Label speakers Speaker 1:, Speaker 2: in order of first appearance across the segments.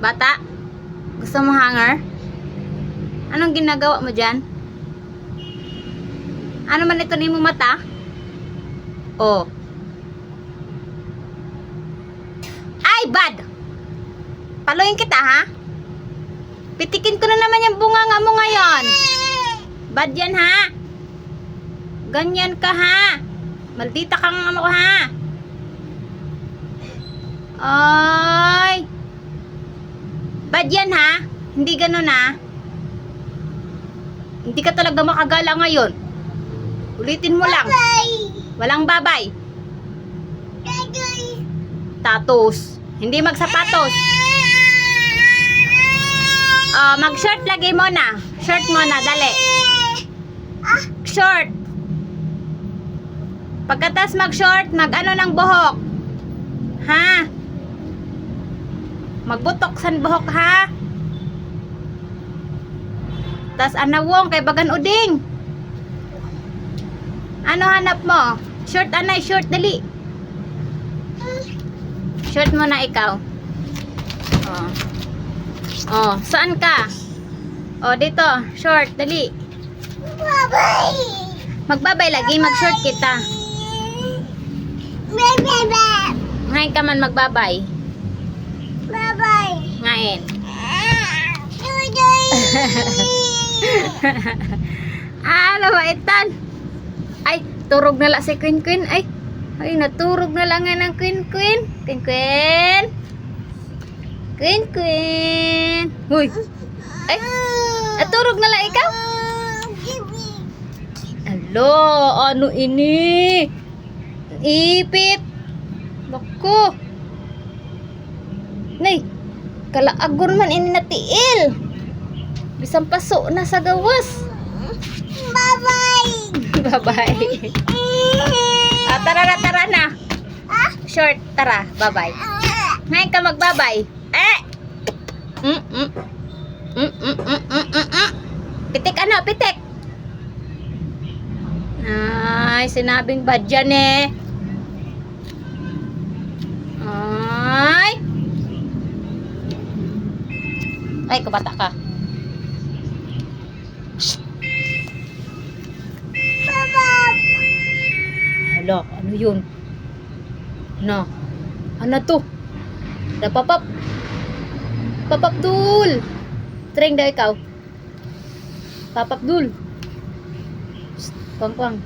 Speaker 1: Bata? Gusto mo hanger? Anong ginagawa mo dyan? Ano man ito ni mo mata? Oh. Ay, bad! Paluin kita, ha? Pitikin ko na naman yung bunganga mo ngayon. Bad yan, ha? Ganyan ka, ha? Maldita kang ano, ha? Ay! Bad yan, ha? Hindi ganun, ha? Hindi ka talaga makagala ngayon. Ulitin mo lang. Walang babay. Tatos. Hindi magsapatos. Mag-short lagi mo na. Short mo na, dali. Short. Pagkatas mag-short, mag-ano ng buhok. Ha? Magbutok san buhok, ha? Tas anawong kay bagan uding. Ano hanap mo? Short anay, short dali. Short mo na ikaw. Oh. Oh, saan ka? Oh, dito, short dali.
Speaker 2: Babay.
Speaker 1: Magbabay lagi, mag-short kita. Ngayon ka man magbabay.
Speaker 2: Babay.
Speaker 1: Ngayon. Ano ba itan? Ay, turog na lang si Queen Queen. Ay, naturog na lang nga ng Queen Queen. Queen Queen. Queen Queen. Huy. Ay, naturog na lang ikaw. Alo, ano ini? Ipit. Bako. Nay, kalaagon man ini natiil. Bisang paso na sa gawas.
Speaker 2: Babay.
Speaker 1: Bye-bye. Tara na. Short, tara. Bye-bye. Ngayon ka magbabay. Pitik ano, pitik. Ay, sinabing bad yan eh. Ay, kabata ka.
Speaker 2: Babab.
Speaker 1: Hala, ano yun? Ano? Ano to? Papap. Papap dul. Tring daw ikaw. Papap dul. Pang.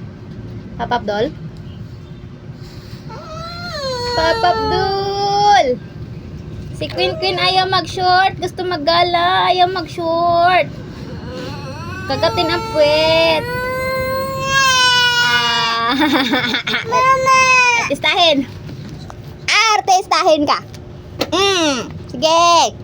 Speaker 1: Papap dol. Papap dul. Si Queen Queen ayaw mag-short. Gusto maggala. Ayaw mag-short. Kagatin ang puwet.
Speaker 2: Mama.
Speaker 1: Artistahin. Artistahin ka. Sige.